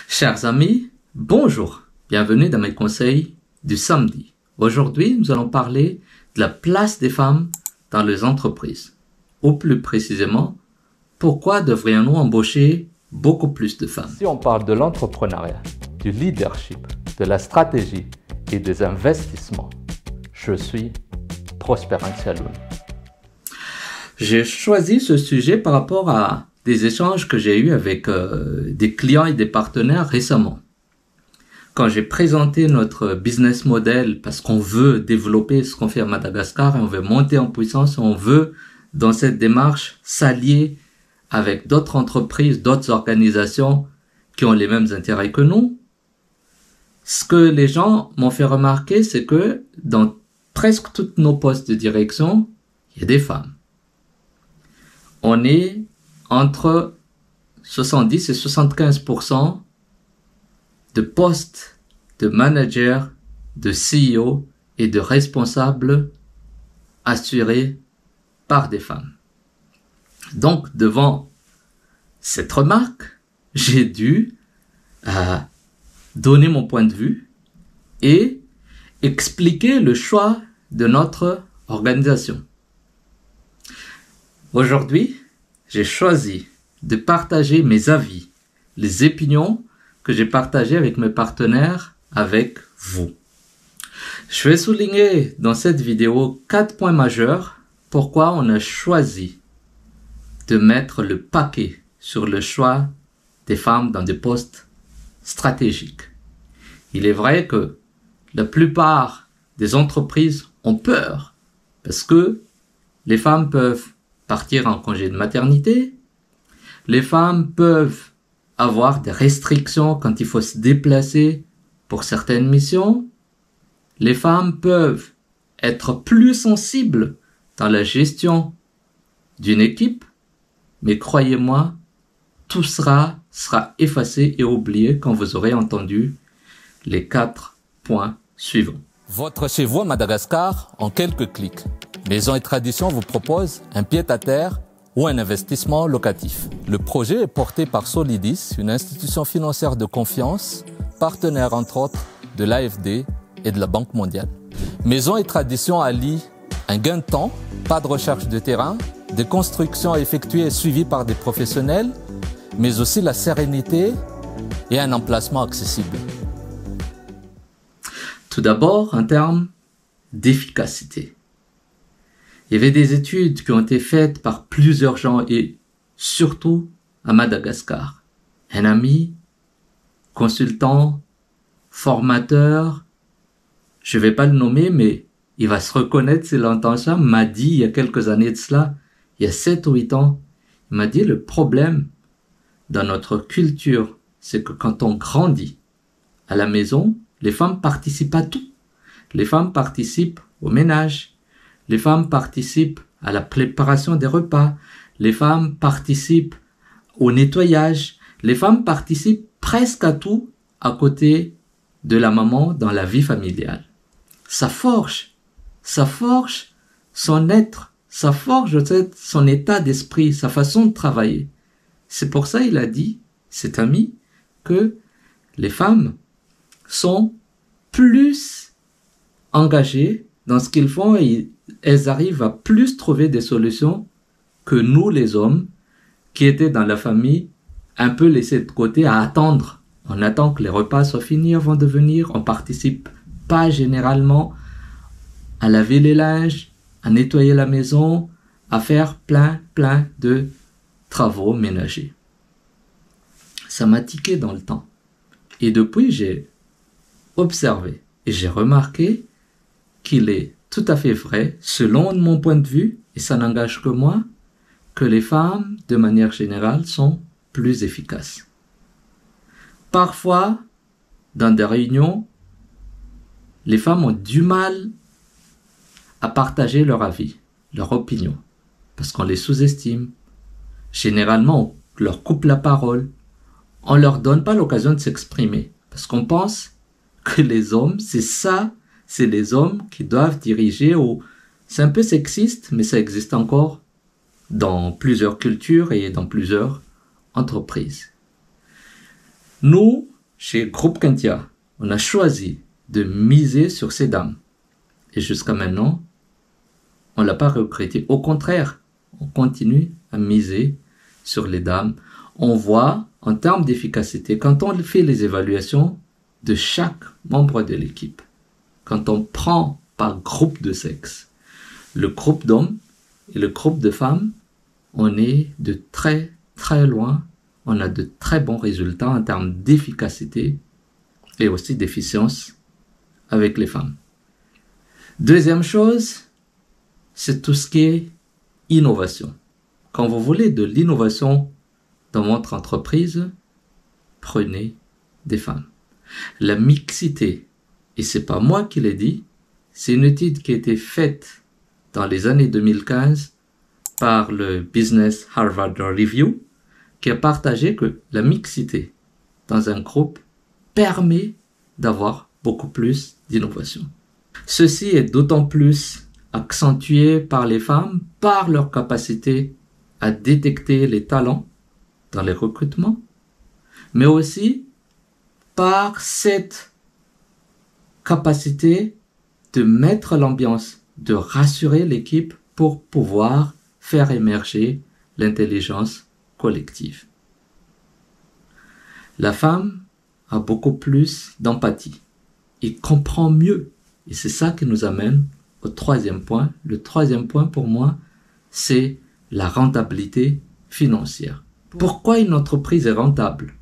Chers amis, bonjour, bienvenue dans mes conseils du samedi. Aujourd'hui, nous allons parler de la place des femmes dans les entreprises. Ou plus précisément, pourquoi devrions-nous embaucher beaucoup plus de femmes? Si on parle de l'entrepreneuriat, du leadership, de la stratégie et des investissements, je suis Prosper Antialoun. J'ai choisi ce sujet par rapport à des échanges que j'ai eus avec des clients et des partenaires récemment. Quand j'ai présenté notre business model, parce qu'on veut développer ce qu'on fait à Madagascar et on veut monter en puissance, on veut dans cette démarche s'allier avec d'autres entreprises, d'autres organisations qui ont les mêmes intérêts que nous. Ce que les gens m'ont fait remarquer, c'est que dans presque tous nos postes de direction, il y a des femmes. On est entre 70 et 75% de postes de managers, de CEO et de responsables assurés par des femmes. Donc, devant cette remarque, j'ai dû donner mon point de vue et expliquer le choix de notre organisation. Aujourd'hui, j'ai choisi de partager mes avis, les opinions que j'ai partagées avec mes partenaires, avec vous. Je vais souligner dans cette vidéo 4 points majeurs pourquoi on a choisi de mettre le paquet sur le choix des femmes dans des postes stratégiques. Il est vrai que la plupart des entreprises ont peur parce que les femmes peuvent partir en congé de maternité, les femmes peuvent avoir des restrictions quand il faut se déplacer pour certaines missions, les femmes peuvent être plus sensibles dans la gestion d'une équipe, mais croyez-moi, tout sera effacé et oublié quand vous aurez entendu les 4 points suivants. Votre chez vous à Madagascar en quelques clics. Maison et Tradition vous propose un pied-à-terre ou un investissement locatif. Le projet est porté par Solidis, une institution financière de confiance, partenaire entre autres de l'AFD et de la Banque mondiale. Maison et Tradition allie un gain de temps, pas de recherche de terrain, des constructions effectuées et suivies par des professionnels, mais aussi la sérénité et un emplacement accessible. Tout d'abord, en termes d'efficacité. Il y avait des études qui ont été faites par plusieurs gens et surtout à Madagascar. Un ami, consultant, formateur, je vais pas le nommer, mais il va se reconnaître s'il entend ça, m'a dit il y a quelques années de cela, il y a 7 ou 8 ans, il m'a dit le problème dans notre culture, c'est que quand on grandit à la maison, les femmes participent à tout. Les femmes participent au ménage. Les femmes participent à la préparation des repas. Les femmes participent au nettoyage. Les femmes participent presque à tout à côté de la maman dans la vie familiale. Ça forge son être, ça forge son état d'esprit, sa façon de travailler. C'est pour ça il a dit, cet ami, que les femmes sont plus engagées dans ce qu'ils font et elles arrivent à plus trouver des solutions que nous les hommes qui étaient dans la famille un peu laissés de côté à attendre. On attend que les repas soient finis avant de venir, on participe pas généralement à laver les linges, à nettoyer la maison, à faire plein de travaux ménagers. Ça m'a tiqué dans le temps. Et depuis, j'ai observé et j'ai remarqué qu'il est tout à fait vrai, selon mon point de vue, et ça n'engage que moi, que les femmes, de manière générale, sont plus efficaces. Parfois, dans des réunions, les femmes ont du mal à partager leur avis, leur opinion, parce qu'on les sous-estime. Généralement, on leur coupe la parole, on leur donne pas l'occasion de s'exprimer, parce qu'on pense que les hommes, c'est les hommes qui doivent diriger. C'est un peu sexiste, mais ça existe encore dans plusieurs cultures et dans plusieurs entreprises. Nous, chez Groupe Kentia, on a choisi de miser sur ces dames. Et jusqu'à maintenant, on ne l'a pas regretté. Au contraire, on continue à miser sur les dames. On voit, en termes d'efficacité, quand on fait les évaluations de chaque membre de l'équipe, quand on prend par groupe de sexe, le groupe d'hommes et le groupe de femmes, on est de très très loin. On a de très bons résultats en termes d'efficacité et aussi d'efficience avec les femmes. Deuxième chose, c'est tout ce qui est innovation. Quand vous voulez de l'innovation dans votre entreprise, prenez des femmes. La mixité, et c'est pas moi qui l'ai dit, c'est une étude qui a été faite dans les années 2015 par le Business Harvard Review, qui a partagé que la mixité dans un groupe permet d'avoir beaucoup plus d'innovation. Ceci est d'autant plus accentué par les femmes, par leur capacité à détecter les talents dans les recrutements, mais aussi par cette capacité de mettre l'ambiance, de rassurer l'équipe pour pouvoir faire émerger l'intelligence collective. La femme a beaucoup plus d'empathie et comprend mieux. Et c'est ça qui nous amène au troisième point. Le troisième point pour moi, c'est la rentabilité financière. Pourquoi une entreprise est rentable?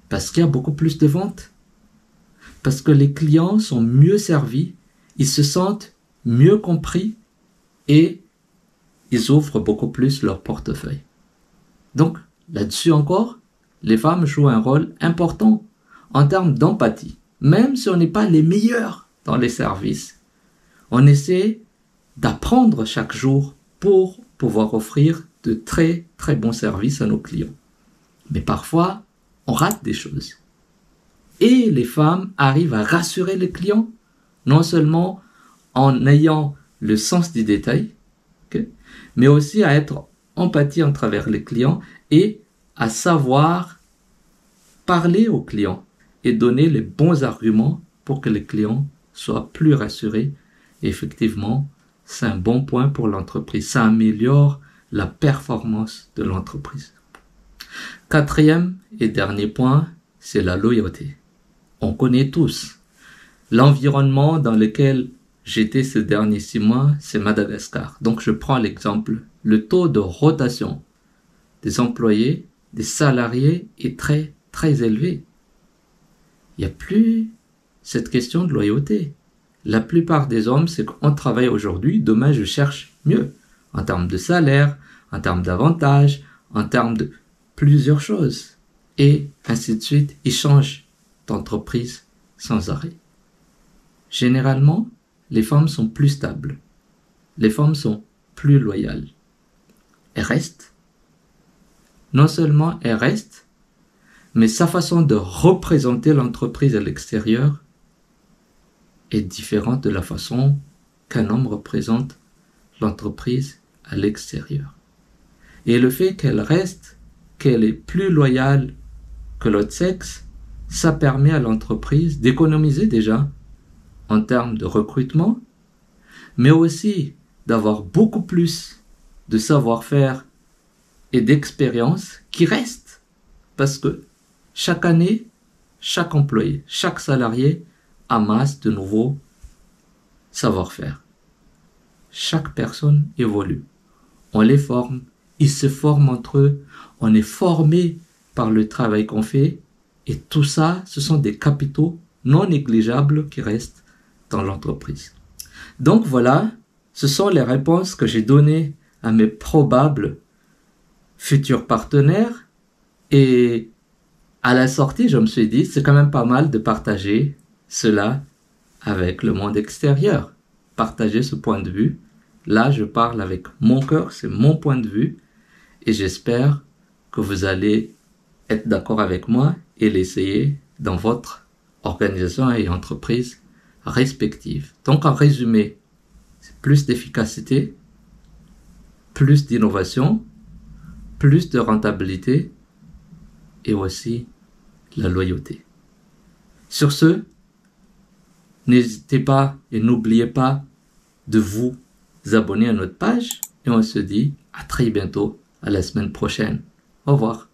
Parce qu'il y a beaucoup plus de ventes. Parce que les clients sont mieux servis, ils se sentent mieux compris et ils ouvrent beaucoup plus leur portefeuille. Donc, là-dessus encore, les femmes jouent un rôle important en termes d'empathie. Même si on n'est pas les meilleurs dans les services, on essaie d'apprendre chaque jour pour pouvoir offrir de très très bons services à nos clients. Mais parfois, on rate des choses. Et les femmes arrivent à rassurer les clients, non seulement en ayant le sens du détail, mais aussi à être empathie en travers les clients et à savoir parler aux clients et donner les bons arguments pour que les clients soient plus rassurés. Et effectivement, c'est un bon point pour l'entreprise. Ça améliore la performance de l'entreprise. Quatrième et dernier point, c'est la loyauté. On connaît tous l'environnement dans lequel j'étais ces derniers 6 mois, c'est Madagascar. Donc je prends l'exemple. Le taux de rotation des employés, des salariés est très très élevé. Il n'y a plus cette question de loyauté. La plupart des hommes, c'est qu'on travaille aujourd'hui, demain je cherche mieux. En termes de salaire, en termes d'avantages, en termes de plusieurs choses. Et ainsi de suite, ils changent d'entreprise sans arrêt. Généralement, les femmes sont plus stables. Les femmes sont plus loyales. Elles restent. Non seulement elles restent, mais sa façon de représenter l'entreprise à l'extérieur est différente de la façon qu'un homme représente l'entreprise à l'extérieur. Et le fait qu'elle reste, qu'elle est plus loyale que l'autre sexe, ça permet à l'entreprise d'économiser déjà en termes de recrutement, mais aussi d'avoir beaucoup plus de savoir-faire et d'expérience qui restent. Parce que chaque année, chaque employé, chaque salarié amasse de nouveaux savoir-faire. Chaque personne évolue. On les forme, ils se forment entre eux, on est formé par le travail qu'on fait, et tout ça, ce sont des capitaux non négligeables qui restent dans l'entreprise. Donc voilà, ce sont les réponses que j'ai données à mes probables futurs partenaires, et à la sortie, je me suis dit, c'est quand même pas mal de partager cela avec le monde extérieur. Partager ce point de vue. Là, je parle avec mon cœur, c'est mon point de vue, et j'espère que vous allez être d'accord avec moi et l'essayer dans votre organisation et entreprise respective. Donc, en résumé, c'est plus d'efficacité, plus d'innovation, plus de rentabilité et aussi la loyauté. Sur ce, n'hésitez pas et n'oubliez pas de vous abonner à notre page et on se dit à très bientôt, à la semaine prochaine. Au revoir.